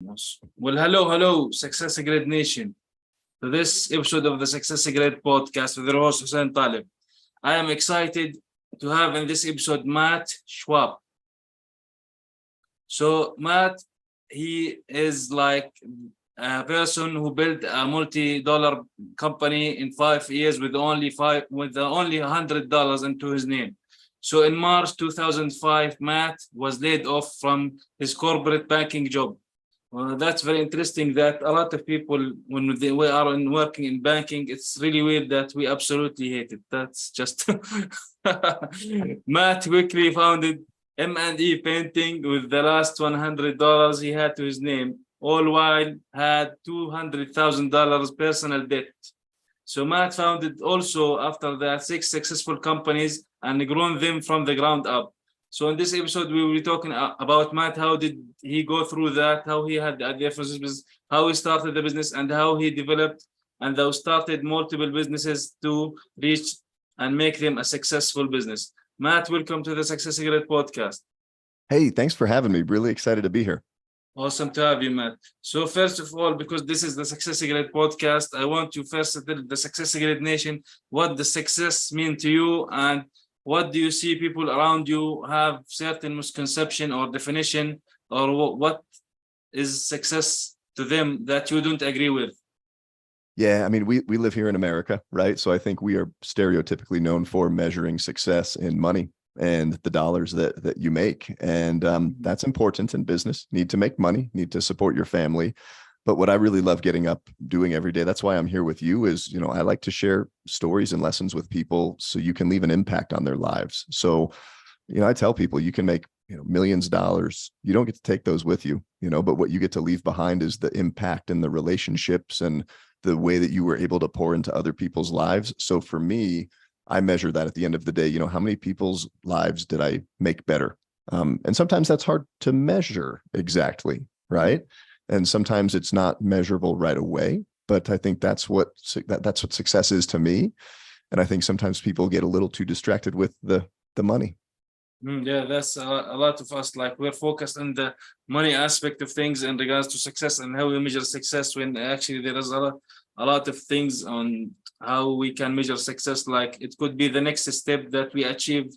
Yes. Well, hello, SuccessGrid Nation. To this episode of the SuccessGrid podcast with your host Hussein Talib. I am excited to have in this episode Matt Schwab. So Matt, he is like a person who built a multi-dollar company in 5 years with only $100 into his name. So in March 2005, Matt was laid off from his corporate banking job. That's very interesting that a lot of people, when we are working in banking, it's really weird that we absolutely hate it. That's just Matt quickly founded M&E Painting with the last $100 he had to his name, all while had $200,000 personal debt. So Matt founded also after that 6 successful companies and grown them from the ground up. So in this episode, we will be talking about Matt. How did he go through that? How he had the idea for this business, how he started the business, and how he developed and how started multiple businesses to reach and make them a successful business. Matt, welcome to the SuccessGrid podcast. Hey, thanks for having me. Really excited to be here. Awesome to have you, Matt. So first of all, because this is the SuccessGrid podcast, I want you first to tell the SuccessGrid Nation what the success mean to you, and what do you see people around you have certain misconception or definition, or what is success to them that you don't agree with? Yeah, I mean, we live here in America, right? So I think we are stereotypically known for measuring success in money and the dollars that you make. And that's important in business. Need to make money, need to support your family. But what I really love getting up doing every day, that's why I'm here with you, is, I like to share stories and lessons with people so you can leave an impact on their lives. So, I tell people you can make, millions of dollars. You don't get to take those with you, but what you get to leave behind is the impact and the relationships and the way that you were able to pour into other people's lives. So for me, I measure that at the end of the day, how many people's lives did I make better? And sometimes that's hard to measure exactly, right? And sometimes it's not measurable right away, but I think that's what success is to me. And I think sometimes people get a little too distracted with the money. Yeah, that's a lot of us. Like, we're focused on the money aspect of things in regards to success and how we measure success, when actually there is a lot of things on how we can measure success. Like, it could be the next step that we achieve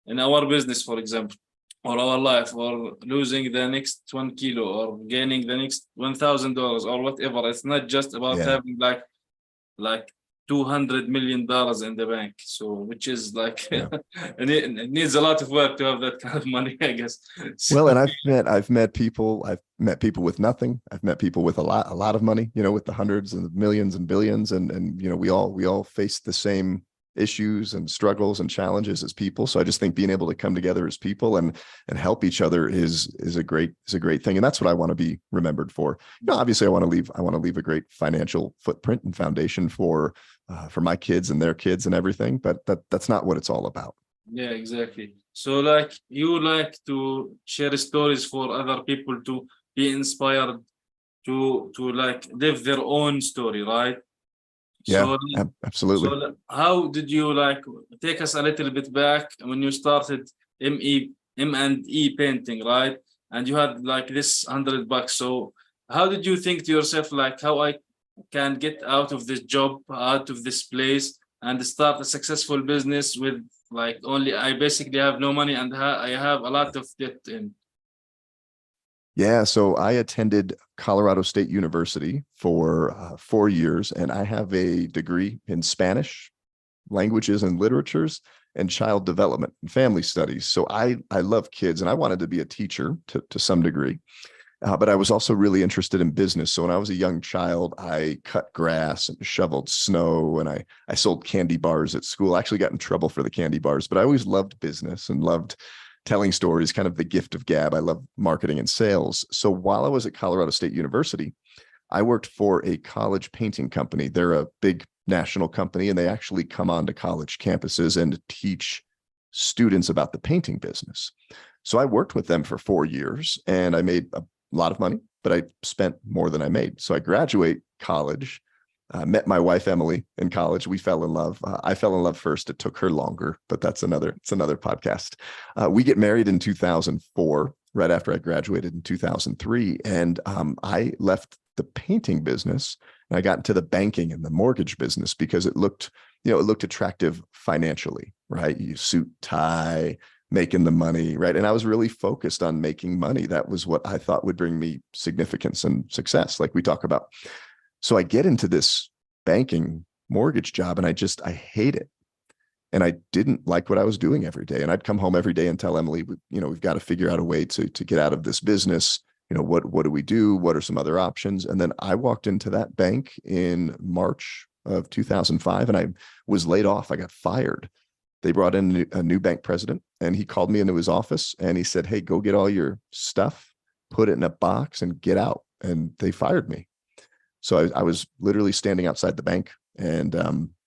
in our business, for example, or our life, or losing the next 1 kilo, or gaining the next $1,000, or whatever. It's not just about having like $200 million in the bank. So, which is like, it needs a lot of work to have that kind of money, I guess. Well, and I've met people with nothing. I've met people with a lot of money, with the hundreds and the millions and billions, and we all face the same issues and struggles and challenges as people. So I just think being able to come together as people and help each other is a great thing. And that's what I want to be remembered for. Obviously I want to leave a great financial footprint and foundation for my kids and their kids and everything, but that's not what it's all about. Yeah, exactly. So like, you like to share stories for other people to be inspired to like live their own story, right? Yeah, absolutely. So how did you take us a little bit back when you started M&E Painting, right? And you had this $100. So how did you think to yourself, how I can get out of this job, out of this place, and start a successful business with I basically have no money and I have a lot of debt in? Yeah, so I attended Colorado State University for 4 years, and I have a degree in Spanish, languages and literatures, and child development and family studies. So I love kids, and I wanted to be a teacher to some degree, but I was also really interested in business. So when I was a young child, I cut grass and shoveled snow, and I sold candy bars at school. I actually got in trouble for the candy bars, but I always loved business and loved telling stories, kind of the gift of gab. I love marketing and sales. So while I was at Colorado State University, I worked for a college painting company. They're a big national company, and they actually come onto college campuses and teach students about the painting business. So I worked with them for 4 years, and I made a lot of money, but I spent more than I made. So I graduate college, met my wife, Emily, in college. We fell in love. I fell in love first. It took her longer, but it's another podcast. We get married in 2004. right after I graduated in 2003. And I left the painting business and I got into the banking and the mortgage business because it looked, it looked attractive financially, right? You suit, tie, making the money, right? And I was really focused on making money. That was what I thought would bring me significance and success, like we talk about. So I get into this banking mortgage job and I hate it. And I didn't like what I was doing every day. And I'd come home every day and tell Emily, we've got to figure out a way to get out of this business. What do we do? What are some other options? And then I walked into that bank in March of 2005 and I was laid off. I got fired. They brought in a new bank president and he called me into his office and he said, "Hey, go get all your stuff, put it in a box and get out." And they fired me. So I was literally standing outside the bank and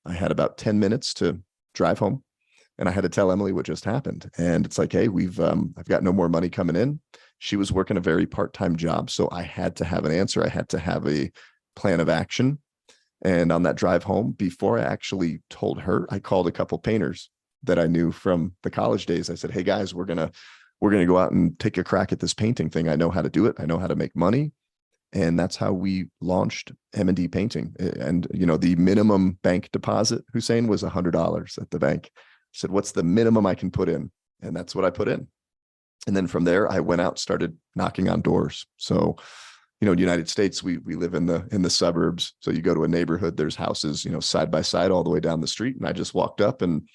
I had about 10 minutes to drive home and I had to tell Emily what just happened. And it's like, "Hey, I've got no more money coming in." She was working a very part-time job. So I had to have an answer. I had to have a plan of action. And on that drive home, before I actually told her, I called a couple painters that I knew from the college days. I said, "Hey guys, we're going to go out and take a crack at this painting thing. I know how to do it. I know how to make money." And that's how we launched M&D Painting. And, the minimum bank deposit, Hussein, was $100 at the bank. I said, "What's the minimum I can put in?" And that's what I put in. And then from there, I went out, started knocking on doors. So, in the United States, we live in the suburbs. So you go to a neighborhood, there's houses, side by side all the way down the street. And I just walked up and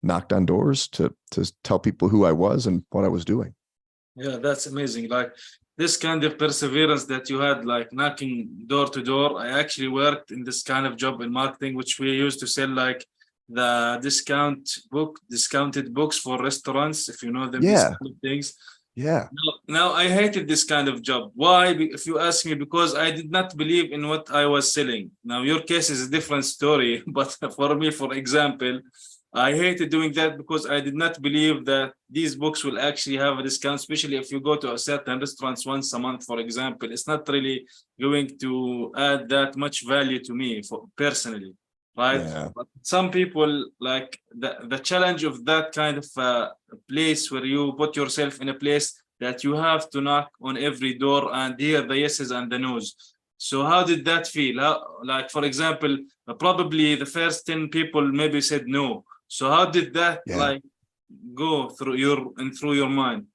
knocked on doors to tell people who I was and what I was doing. Yeah, that's amazing. Like this kind of perseverance that you had, like knocking door to door. I actually worked in this kind of job in marketing, which we used to sell like the discounted books for restaurants, if you know them, these Yeah. kind of things. Yeah. Now I hated this kind of job. Why? If you ask me, because I did not believe in what I was selling. Now your case is a different story, but for me, for example, I hated doing that because I did not believe that these books will actually have a discount, especially if you go to a certain restaurants once a month, for example. It's not really going to add that much value to me personally, right? Yeah. But some people like the challenge of that kind of place where you put yourself in a place that you have to knock on every door and hear the yeses and the nos. So how did that feel? Like, for example, probably the first 10 people maybe said no. So how did that Yeah. go through your mind?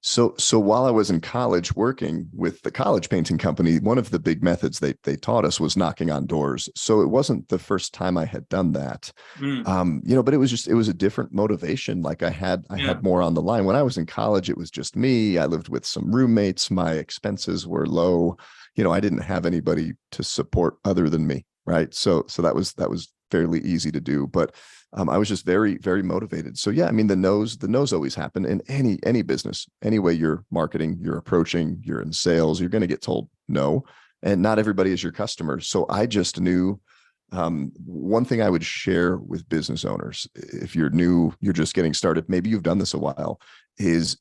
So while I was in college working with the college painting company, one of the big methods they taught us was knocking on doors. So it wasn't the first time I had done that. But it was a different motivation. Like I had more on the line. When I was in college, it was just me. I lived with some roommates. My expenses were low. I didn't have anybody to support other than me. Right. So that was fairly easy to do, but I was just very, very motivated. So yeah, I mean, the no's always happen in any business. Any way you're marketing, you're approaching, you're in sales, you're going to get told no, and not everybody is your customer. So I just knew one thing I would share with business owners, if you're new, you're just getting started, maybe you've done this a while, is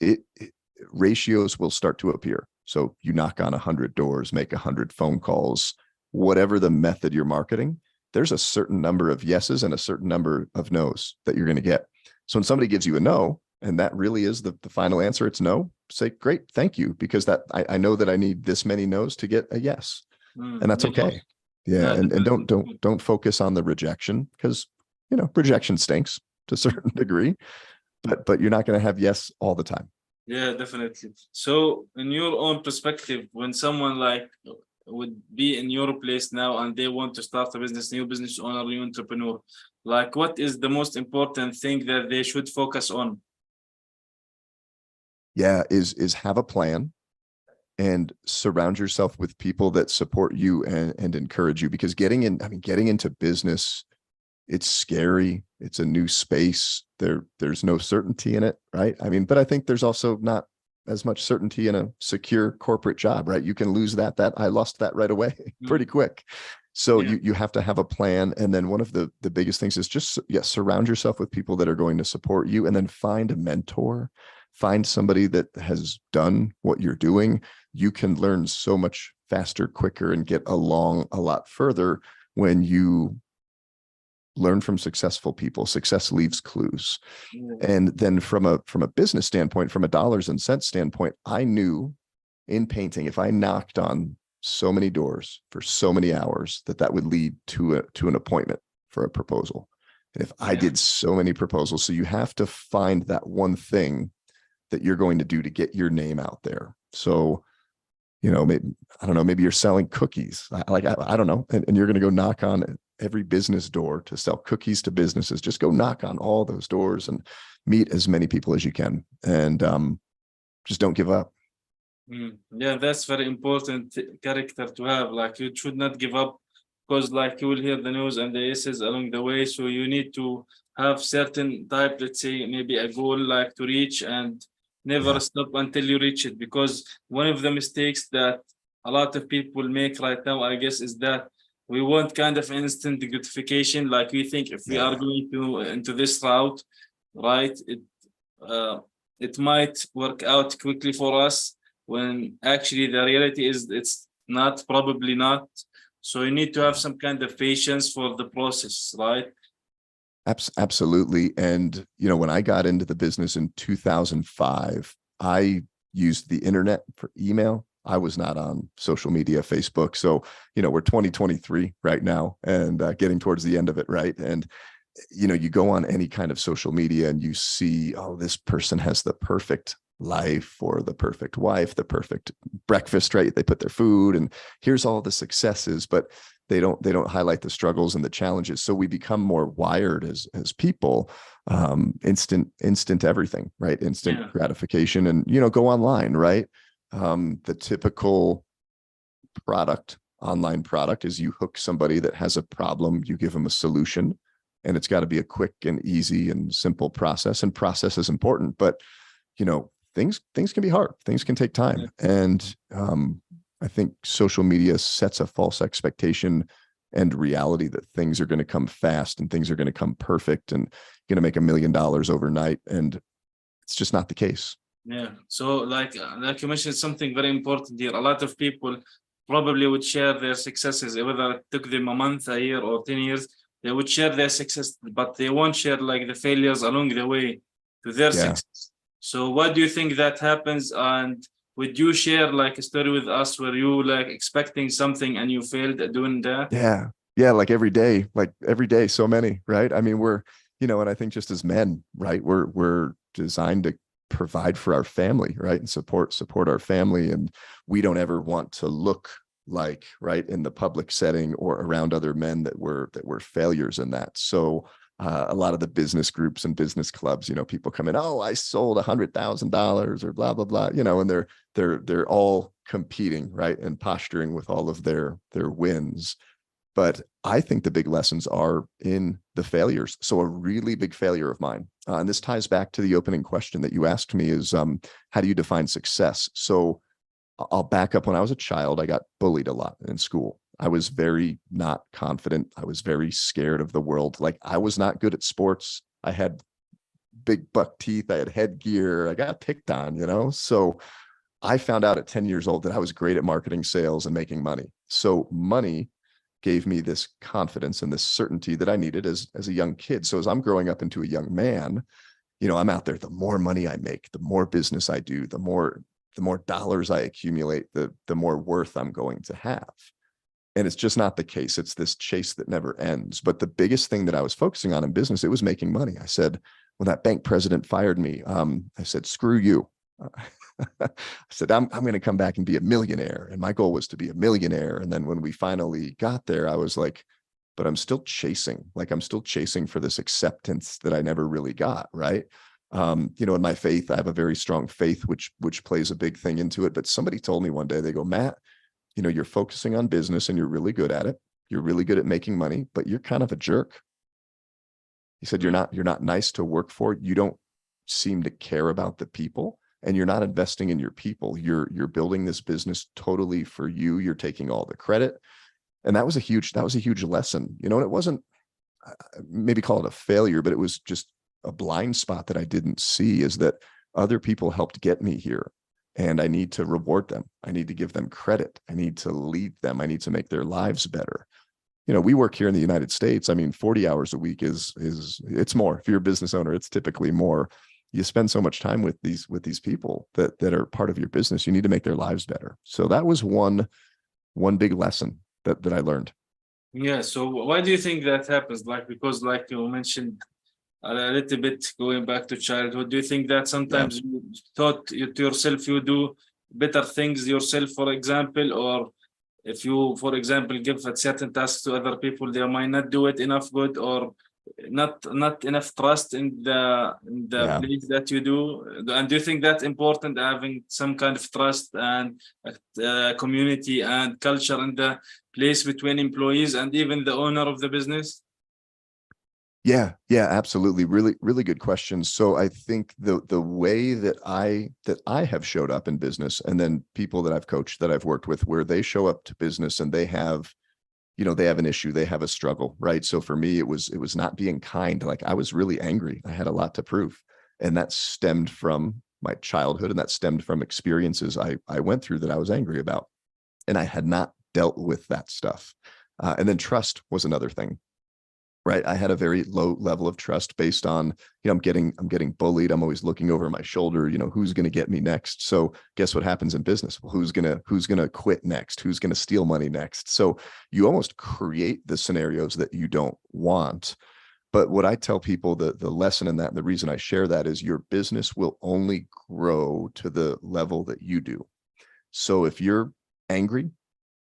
ratios will start to appear. So you knock on 100 doors, make 100 phone calls, whatever the method you're marketing, there's a certain number of yeses and a certain number of no's that you're going to get. So when somebody gives you a no, and that really is the final answer, it's no, say, "Great, thank you," because that I know that I need this many no's to get a yes. And that's okay. Yeah. And don't focus on the rejection, because, rejection stinks to a certain degree, but you're not going to have yes all the time. Yeah, definitely. So in your own perspective, when someone would be in your place now and they want to start a business, new business owner, new entrepreneur, like what is the most important thing that they should focus on? Yeah, is have a plan and surround yourself with people that support you and encourage you, because getting into business, it's scary. It's a new space. There's no certainty in it, right? I mean, but I think there's also not as much certainty in a secure corporate job, right? You can lose that I lost that right away pretty quick. So you have to have a plan. And then one of the biggest things is just, surround yourself with people that are going to support you, and then find a mentor, find somebody that has done what you're doing. You can learn so much faster, quicker, and get along a lot further when you learn from successful people. Success leaves clues. Yeah. And then from a business standpoint, from a dollars and cents standpoint, I knew in painting, if I knocked on so many doors for so many hours, that would lead to an appointment for a proposal. And if I did so many proposals, so you have to find that one thing that you're going to do to get your name out there. So, you know, maybe, I don't know, maybe you're selling cookies. I don't know. And you're going to go knock on every business door to sell cookies to businesses. Just go knock on all those doors and meet as many people as you can. And just don't give up. Yeah, that's very important character to have. Like, you should not give up, because like you will hear the news and the yeses along the way. So you need to have certain type, let's say maybe a goal like to reach, and never stop until you reach it. Because one of the mistakes that a lot of people make right now, I guess, is that we want kind of instant gratification. Like, we think if we are going to into this route, right, it might work out quickly for us, when actually the reality is it's not, probably not. So you need to have some kind of patience for the process, right? Absolutely. And, you know, when I got into the business in 2005, I used the internet for email. I was not on social media, Facebook. So, you know, we're 2023 right now, and getting towards the end of it, right? And, you know, you go on any kind of social media and you see, oh, this person has the perfect life, or the perfect wife, the perfect breakfast, right? They put their food, and here's all the successes, but they don't highlight the struggles and the challenges. So we become more wired as people, instant everything, right? Instant gratification. And, you know, go online, right? The typical online product is you hook somebody that has a problem, you give them a solution, and it's got to be a quick and easy and simple process. And process is important, but, you know, things can be hard. Things can take time. And I think social media sets a false expectation and reality that things are going to come fast and things are going to come perfect and going to make $1 million overnight. And it's just not the case. Yeah. So like you mentioned something very important here. A lot of people probably would share their successes, whether it took them a month, a year, or 10 years. They would share their success, but they won't share like the failures along the way to their success. So what do you think that happens? And would you share like a story with us where you like expecting something and you failed at doing that? Yeah. Like every day, so many, right? I mean, we're, you know, and I think just as men, right, we're designed to provide for our family, right? And support our family. And we don't ever want to look like, right, in the public setting or around other men that we're failures in that. So a lot of the business groups and business clubs, you know, people come in, oh, I sold $100,000 or blah, blah, blah, you know, and they're all competing, right, and posturing with all of their wins. But I think the big lessons are in the failures. So a really big failure of mine, and this ties back to the opening question that you asked me, is how do you define success? So I'll back up. When I was a child, I got bullied a lot in school. I was very not confident. I was very scared of the world. Like, I was not good at sports. I had big buck teeth. I had headgear. I got picked on, you know? So I found out at 10 years old that I was great at marketing, sales, and making money. So money gave me this confidence and this certainty that I needed as a young kid. So as I'm growing up into a young man, you know, I'm out there, the more money I make, the more business I do, the more dollars I accumulate, the more worth I'm going to have. And it's just not the case. It's this chase that never ends. But the biggest thing that I was focusing on in business, it was making money. I said, when that bank president fired me, I said, screw you. I said, I'm going to come back and be a millionaire. And my goal was to be a millionaire. And then when we finally got there, I was like, but I'm still chasing. Like, I'm still chasing for this acceptance that I never really got. Right. You know, in my faith, I have a very strong faith, which plays a big thing into it. But somebody told me one day, they go, Matt, you know, you're focusing on business and you're really good at it. You're really good at making money, but you're kind of a jerk. He said, you're not nice to work for. You don't seem to care about the people, and you're not investing in your people. You're building this business totally for you. You're taking all the credit. And that was a huge lesson, you know, and it wasn't, maybe call it a failure, but it was just a blind spot that I didn't see, is that other people helped get me here. And I need to reward them. I need to give them credit. I need to lead them. I need to make their lives better. we work here in the United States. I mean, 40 hours a week is it's more. If you're a business owner, it's typically more. You spend so much time with these people that are part of your business. You need to make their lives better. So that was one big lesson that I learned. Yeah. So why do you think that happens? Like, because like you mentioned a little bit going back to childhood, do you think that Yeah. sometimes you thought to yourself you do better things yourself, for example, or if you, for example, give a certain task to other people, they might not do it enough good, or not enough trust in the Yeah. place that you do? And do you think that's important, having some kind of trust and community and culture in the place between employees and even the owner of the business? Yeah, absolutely. Really, really good question. So I think the way that I have showed up in business, and then people that I've coached, that I've worked with, where they show up to business and they have an issue, they have a struggle, right? So for me, it was not being kind. Like, I was really angry. I had a lot to prove. And that stemmed from my childhood, and that stemmed from experiences I went through that I was angry about. And I had not dealt with that stuff. And then trust was another thing. Right. I had a very low level of trust based on, I'm getting bullied. I'm always looking over my shoulder, who's going to get me next. So guess what happens in business? Well, who's going to quit next? Who's going to steal money next? So you almost create the scenarios that you don't want. But what I tell people, the lesson in that, and the reason I share that, is your business will only grow to the level that you do. So if you're angry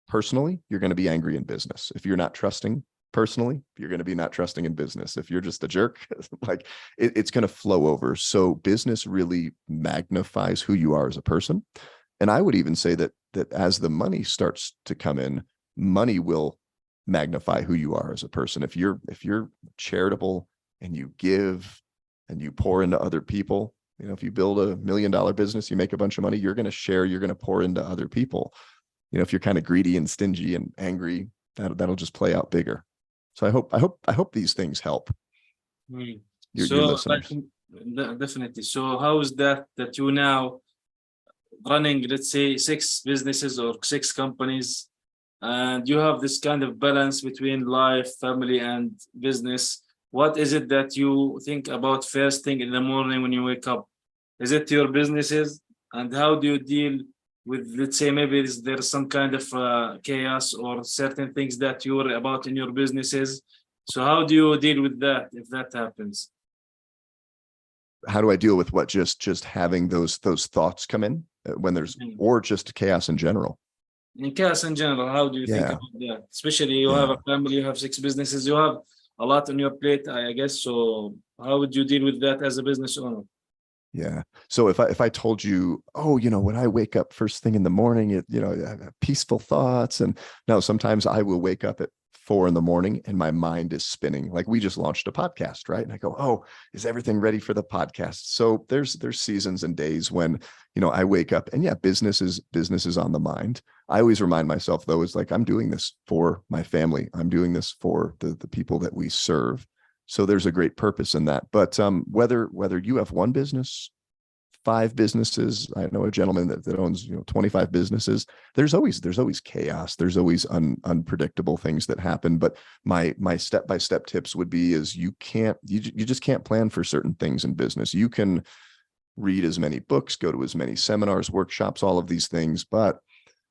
personally, you're going to be angry in business. If you're not trusting personally, you're going to be not trusting in business. If you're just a jerk, like it's going to flow over. So business really magnifies who you are as a person. And I would even say that as the money starts to come in, money will magnify who you are as a person. If you're charitable and you give and you pour into other people, if you build $1 million business, you make a bunch of money, you're going to share, you're going to pour into other people. If you're kind of greedy and stingy and angry, that'll just play out bigger. So I hope these things help your listeners. Definitely. So how is that you now running, let's say, 6 businesses or 6 companies, and you have this kind of balance between life, family, and business? What is it that you think about first thing in the morning when you wake up? Is it your businesses? And how do you deal with, let's say, maybe there's some kind of chaos or certain things that you worry about in your businesses? So how do you deal with that if that happens? How do I deal with what? Just having those thoughts come in when there's, or just chaos in general? In chaos in general, how do you think about that? Especially you have a family, you have 6 businesses, you have a lot on your plate, I guess. So how would you deal with that as a business owner? Yeah. So if I told you, when I wake up first thing in the morning, I have peaceful thoughts, and no, sometimes I will wake up at 4 a.m. and my mind is spinning. Like, we just launched a podcast, right? And I go, oh, is everything ready for the podcast? So there's seasons and days when, I wake up and business is on the mind. I always remind myself, though, is like, I'm doing this for my family. I'm doing this for the people that we serve. So there's a great purpose in that. But whether you have 1 business, 5 businesses, I know a gentleman that owns 25 businesses. There's always chaos. There's always unpredictable things that happen. But my step-by-step tips would be is you just can't plan for certain things in business. You can read as many books, go to as many seminars, workshops, all of these things, but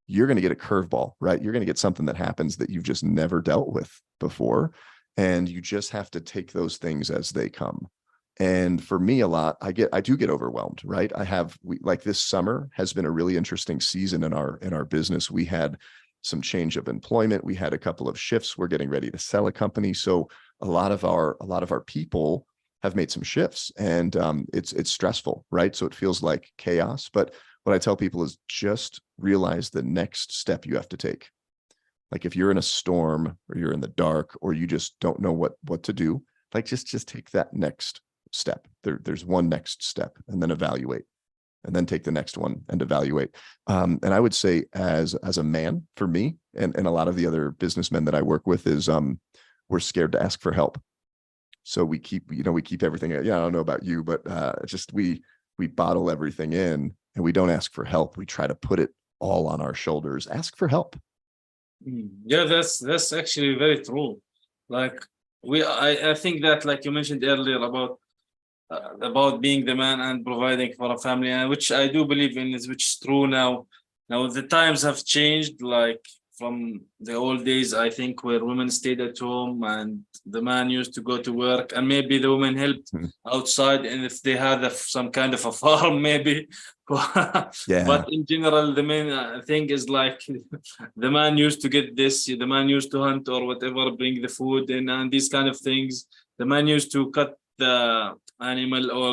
you're going to get a curveball, right? You're going to get something that happens that you've just never dealt with before. And you just have to take those things as they come. And for me, a lot, I do get overwhelmed, right? Like, this summer has been a really interesting season in our business. We had some change of employment. We had a couple of shifts. We're getting ready to sell a company. So a lot of our people have made some shifts, and it's stressful, right? So it feels like chaos. But what I tell people is just realize the next step you have to take. Like, if you're in a storm or you're in the dark or you just don't know what to do, like, just take that next step. There's one next step, and then evaluate, and then take the next one and evaluate. And I would say as a man, for me and a lot of the other businessmen that I work with, is we're scared to ask for help. So we keep everything. I don't know about you, but we bottle everything in, and we don't ask for help. We try to put it all on our shoulders. Ask for help. Yeah, that's actually very true. Like I think that, like you mentioned earlier about being the man and providing for a family, and which I do believe in, is which is true now. Now the times have changed, like from the old days, I think, where women stayed at home and the man used to go to work, and maybe the women helped Mhm. outside, and if they had some kind of a farm, maybe. Yeah. But in general, the main thing is like the man used to get this, the man used to hunt or whatever, bring the food in, and these kind of things. The man used to cut the animal or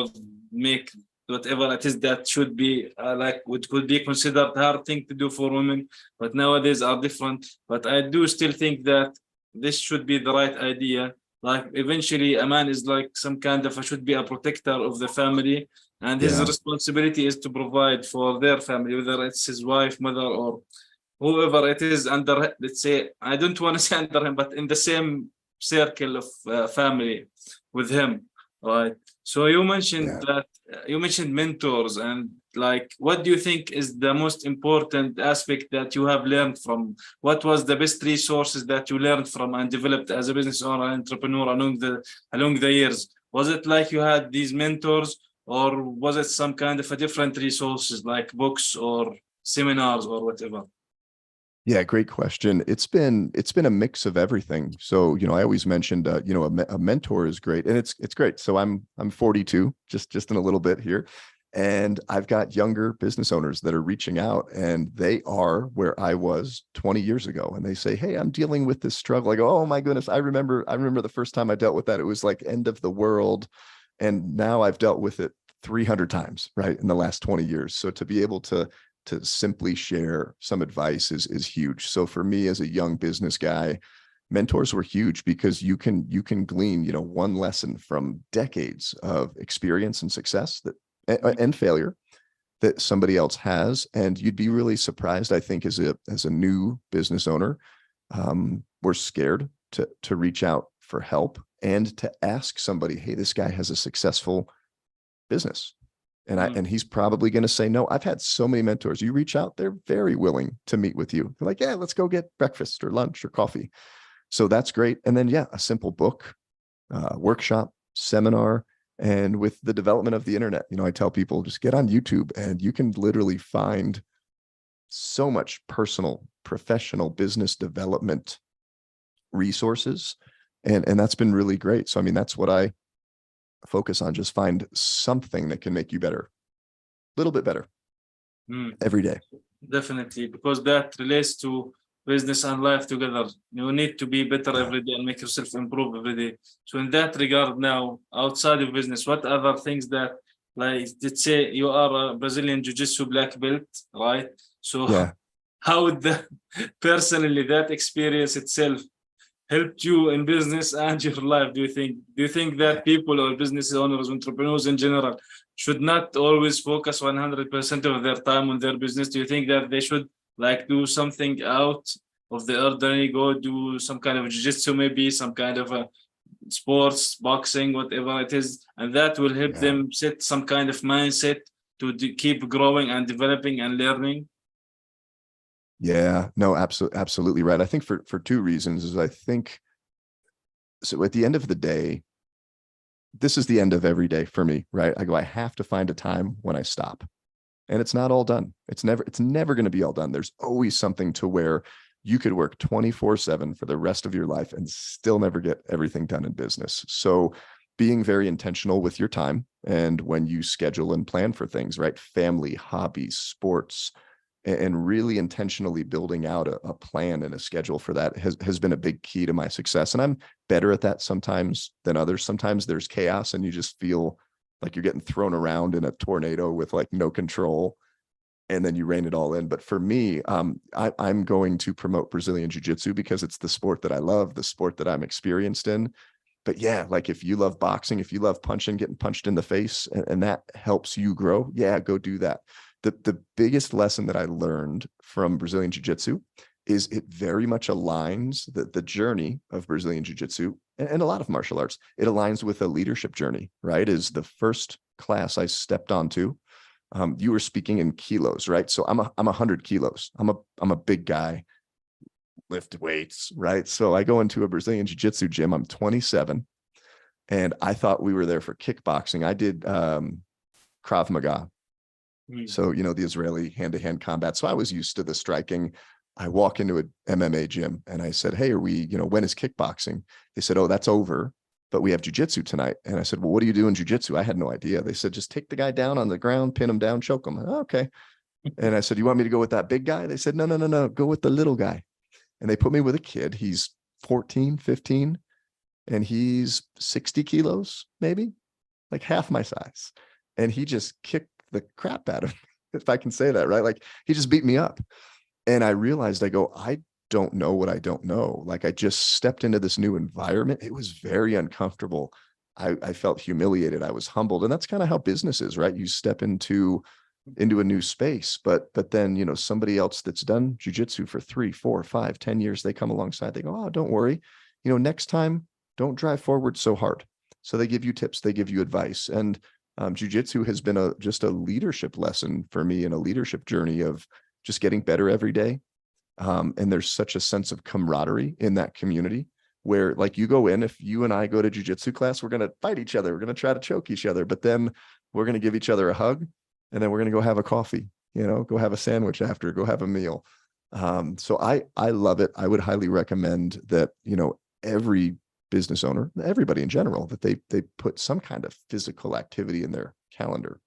make whatever it is that should be like what could be considered hard thing to do for women, but nowadays are different. But I do still think that this should be the right idea. Like eventually a man is like some kind of should be a protector of the family, and his Yeah. responsibility is to provide for their family, whether it's his wife, mother, or whoever it is under, let's say, I don't want to say under him, but in the same circle of family with him, right? So you mentioned Yeah. that you mentioned mentors, and like, what do you think is the most important aspect that you have learned from? What was the best resources that you learned from and developed as a business owner and entrepreneur along the years? Was it like you had these mentors, or was it some kind of a different resources like books or seminars or whatever? Yeah, great question. It's been a mix of everything. So, I always mentioned, a mentor is great, and it's great. So I'm 42, just in a little bit here, and I've got younger business owners that are reaching out, and they are where I was 20 years ago, and they say, "Hey, I'm dealing with this struggle." I go, "Oh my goodness, I remember the first time I dealt with that. It was like end of the world, and now I've dealt with it 300 times, right, in the last 20 years." So to be able to simply share some advice is huge. So for me as a young business guy, mentors were huge because you can glean, one lesson from decades of experience and success and failure that somebody else has. And you'd be really surprised, I think, as a new business owner, we're scared to reach out for help and to ask somebody, "Hey, this guy has a successful business." And he's probably going to say no. I've had so many mentors. You reach out, they're very willing to meet with you. They're like, "Yeah, let's go get breakfast or lunch or coffee." So that's great. And then, yeah, a simple book, workshop, seminar. And with the development of the internet, I tell people just get on YouTube and you can literally find so much personal, professional business development resources. And that's been really great. So, I mean, that's what I focus on. Just find something that can make you better, a little bit better Mm, every day. definitely, because that relates to business and life together. You need to be better Yeah. every day and make yourself improve every day. So in that regard, now outside of business, what other things that, like, let's say you are a Brazilian Jiu Jitsu black belt, right? So Yeah. how would the personally that experience itself helped you in business and your life? Do you think that people or business owners, entrepreneurs in general, should not always focus 100% of their time on their business? Do you think that they should like do something out of the ordinary, go do some kind of jiu-jitsu, maybe some kind of a sports, boxing, whatever it is, and that will help Yeah. them set some kind of mindset to keep growing and developing and learning? Yeah. No, absolutely right. I think for two reasons is I think so at the end of the day, this is the end of every day for me, right? I have to find a time when I stop. And it's not all done. It's never going to be all done. There's always something to where you could work 24/7 for the rest of your life and still never get everything done in business. So being very intentional with your time and when you schedule and plan for things, right? Family, hobbies, sports, and really intentionally building out a plan and a schedule for that has been a big key to my success. And I'm better at that sometimes than others. Sometimes there's chaos and you just feel like you're getting thrown around in a tornado with like no control, and then you rein it all in. But for me, I'm going to promote Brazilian Jiu Jitsu because it's the sport that I love, the sport that I'm experienced in. But yeah, like if you love boxing, if you love punching, getting punched in the face, and that helps you grow, yeah, go do that. The biggest lesson that I learned from Brazilian Jiu Jitsu is it very much aligns the journey of Brazilian Jiu Jitsu and a lot of martial arts. It aligns with a leadership journey, right? Is the first class I stepped onto. You were speaking in kilos, right? So I'm 100 kilos. I'm a big guy, lift weights, right? So I go into a Brazilian jiu-jitsu gym. I'm 27 and I thought we were there for kickboxing. I did Krav Maga. So, the Israeli hand-to-hand combat. So I was used to the striking. I walk into an MMA gym and I said, hey, when is kickboxing? They said, oh, that's over, but we have jujitsu tonight. And I said, well, what do you do in jujitsu? I had no idea. They said, just take the guy down on the ground, pin him down, choke him. Oh, okay. And I said, you want me to go with that big guy? They said, no, go with the little guy. And they put me with a kid. He's 14, 15, and he's 60 kilos, maybe like half my size. And he just kicked the crap out of me, if I can say that, right? Like he just beat me up. And I realized, I don't know what I don't know. Like I just stepped into this new environment. It was very uncomfortable. I felt humiliated. I was humbled. And that's kind of how business is, right? You step into a new space, but then, somebody else that's done jujitsu for 3, 4, 5, 10 years, they come alongside, they go, oh, don't worry. Next time, don't drive forward so hard. So they give you tips, they give you advice. And jujitsu has been just a leadership lesson for me, and a leadership journey of just getting better every day. And there's such a sense of camaraderie in that community where, like, you go in, if you and I go to jujitsu class, we're going to fight each other. We're going to try to choke each other, but then we're going to give each other a hug, and then we're going to go have a coffee, go have a sandwich after, go have a meal. So I love it. I would highly recommend that, every business owner, everybody in general, that they put some kind of physical activity in their calendar.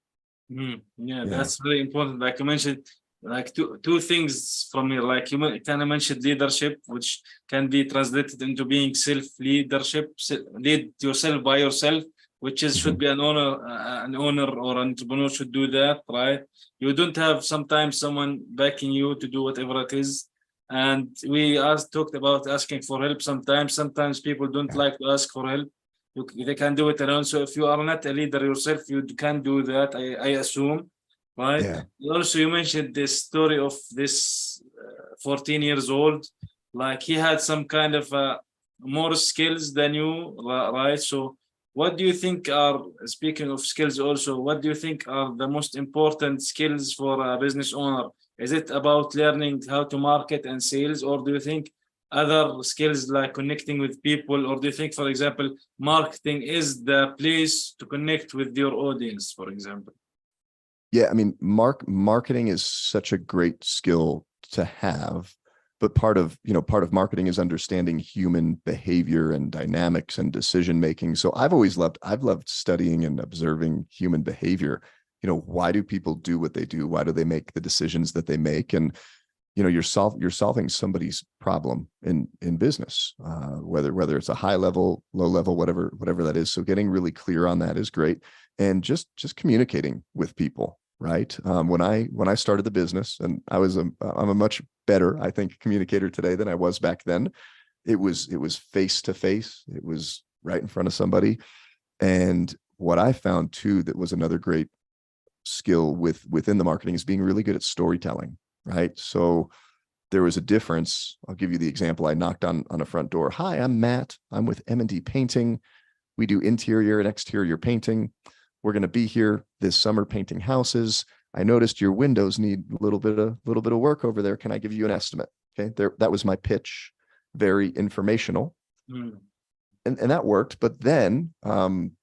Yeah, that's very important. Like you mentioned, like two things from here. Like you kind of mentioned leadership, which can be translated into being self-leadership, lead yourself by yourself, which is should be an owner or an entrepreneur should do that, right? You don't have sometimes someone backing you to do whatever it is. And we talked about asking for help. Sometimes people don't like to ask for help. They can do it alone. So if you are not a leader yourself, you can do that, I assume, right? Yeah. Also, you mentioned this story of this 14 years old, like he had some kind of more skills than you, right? So what do you think are, speaking of skills also, what do you think are the most important skills for a business owner? Is it about learning how to market and sales, or do you think other skills like connecting with people, or do you think, for example, marketing is the place to connect with your audience, for example? Yeah, I mean, marketing is such a great skill to have, but part of marketing is understanding human behavior and dynamics and decision making. So I've loved studying and observing human behavior. Why do people do what they do? Why do they make the decisions that they make? And you're solving somebody's problem in business, whether it's a high level, low level, whatever that is. So getting really clear on that is great, and just communicating with people, right? When I started the business, and I'm a much better, I think, communicator today than I was back then. It was face to face. It was right in front of somebody. And what I found too, that was another great skill within the marketing, is being really good at storytelling, right? So there was a difference. I'll give you the example. I knocked on a front door. Hi, I'm Matt. I'm with M&D Painting. We do interior and exterior painting. We're going to be here this summer painting houses. I noticed your windows need a little bit of work over there. Can I give you an estimate? Okay, that was my pitch. Very informational, and that worked. But then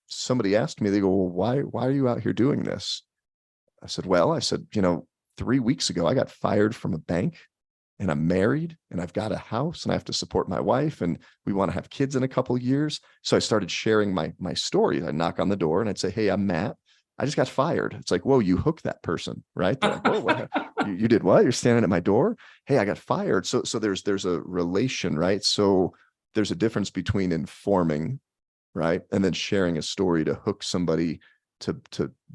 somebody asked me. They go, "Well, why are you out here doing this?" I said, 3 weeks ago, I got fired from a bank, and I'm married, and I've got a house, and I have to support my wife, and we want to have kids in a couple of years. So I started sharing my story. I'd knock on the door and I'd say, "Hey, I'm Matt. I just got fired." It's like, whoa, you hooked that person, right? They're like, whoa, you did what? You're standing at my door? Hey, I got fired. So there's a relation, right? So there's a difference between informing, right, and then sharing a story to hook somebody to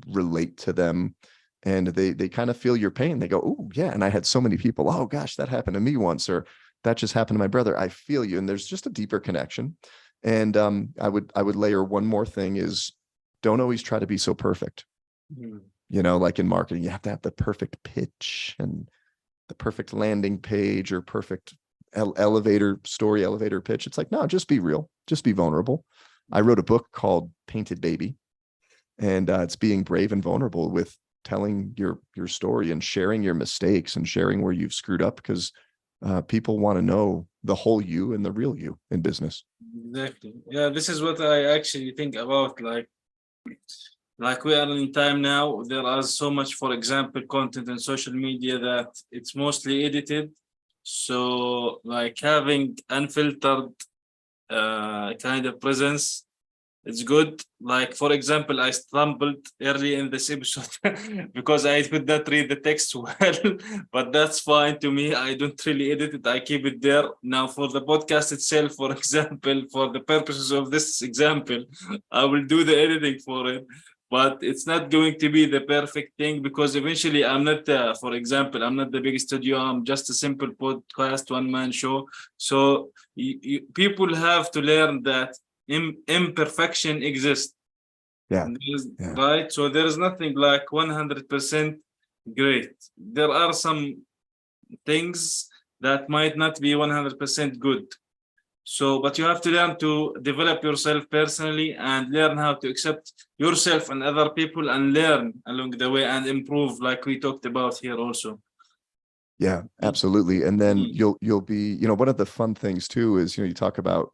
relate to them. And they kind of feel your pain. They go, "Oh yeah." And I had so many people, "Oh gosh, that happened to me once," or "That just happened to my brother." I feel you. And there's just a deeper connection. And I would layer one more thing is, don't always try to be so perfect. Like in marketing, you have to have the perfect pitch and the perfect landing page or perfect elevator pitch. It's like, no, just be real, just be vulnerable. I wrote a book called Painted Baby, and it's being brave and vulnerable with telling your story and sharing your mistakes and sharing where you've screwed up, because People want to know the whole you and the real you in business. Exactly. Yeah, this is what I actually think about. Like we are in time now, there are so much, for example, content on social media that it's mostly edited. So like having unfiltered kind of presence, it's good. Like for example, I stumbled early in this episode because I could not read the text well, but that's fine to me. I don't really edit it. I keep it there. Now for the podcast itself, for example, for the purposes of this example, I will do the editing for it. But it's not going to be the perfect thing because eventually I'm not, for example, I'm not the big studio. I'm just a simple podcast, one-man show. So people have to learn that imperfection exists. Yeah. Yeah. Right. So there is nothing like 100% great. There are some things that might not be 100% good. So, but you have to learn to develop yourself personally and learn how to accept yourself and other people and learn along the way and improve, like we talked about here also. Yeah, absolutely. And then you'll be, one of the fun things too is, you talk about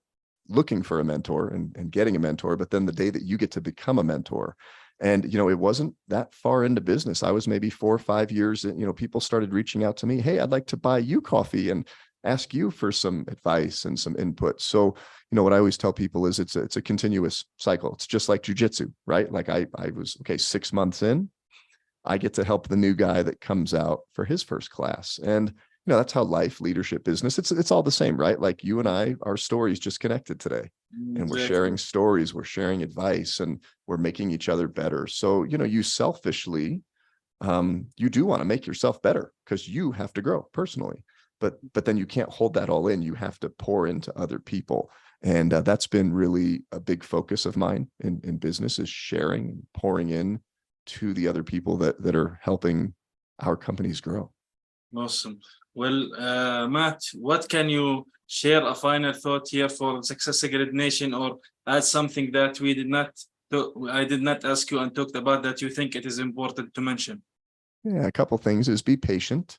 looking for a mentor and getting a mentor, but then the day that you get to become a mentor. And, it wasn't that far into business. I was maybe 4 or 5 years, people started reaching out to me. Hey, I'd like to buy you coffee and ask you for some advice and some input. So, what I always tell people is it's a continuous cycle. It's just like jujitsu, right? Like I was, 6 months in, I get to help the new guy that comes out for his first class. And, that's how life, leadership, business, it's all the same, right? Like you and I, our stories just connected today, and we're sharing stories, we're sharing advice, and we're making each other better. So, you selfishly, you do want to make yourself better because you have to grow personally, but then you can't hold that all in. You have to pour into other people. And that's been really a big focus of mine in business, is sharing and pouring in to the other people that are helping our companies grow. Awesome. Well, Matt, what can you share a final thought here for SuccessGrid Nation, or add something that I did not ask you and talked about that you think it is important to mention? Yeah, a couple things is be patient.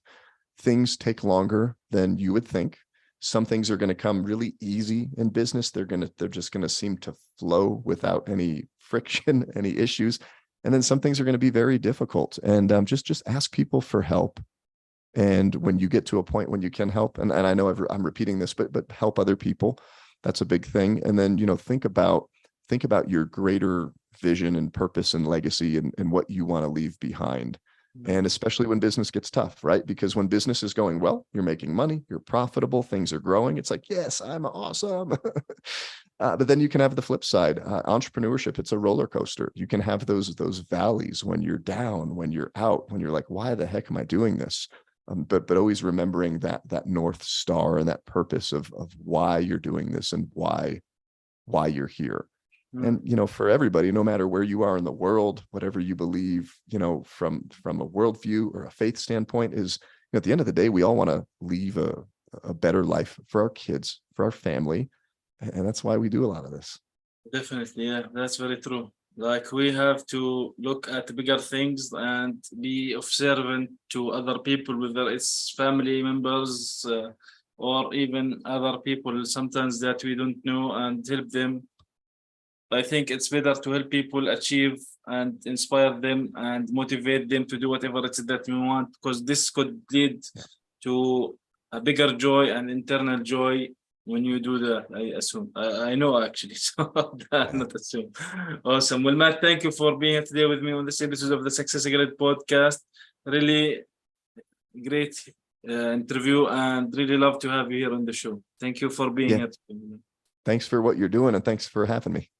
Things take longer than you would think. Some things are going to come really easy in business. They're just going to seem to flow without any friction, any issues. And then some things are going to be very difficult. And just ask people for help. And when you get to a point when you can help, and I know I'm repeating this, but help other people, that's a big thing. And then, think about your greater vision and purpose and legacy and what you want to leave behind. And especially when business gets tough, right? Because when business is going well, you're making money, you're profitable, things are growing. It's like, yes, I'm awesome. But then you can have the flip side. Entrepreneurship, it's a roller coaster. You can have those valleys when you're down, when you're out, when you're like, why the heck am I doing this? But always remembering that North Star and that purpose of why you're doing this and why you're here. And, for everybody, no matter where you are in the world, whatever you believe, from a worldview or a faith standpoint, is at the end of the day, we all want to leave a better life for our kids, for our family. And that's why we do a lot of this. Definitely. Yeah, that's very true. Like we have to look at bigger things and be observant to other people, whether it's family members or even other people sometimes that we don't know, and help them. I think it's better to help people achieve and inspire them and motivate them to do whatever it is that we want, because this could lead to a bigger joy and internal joy when you do that. I assume. I know actually, so not assume. Awesome. Well, Matt, thank you for being here today with me on this episode of the SuccessGrid podcast. Really great interview, and really love to have you here on the show. Thank you for being here. Thanks for what you're doing, and thanks for having me.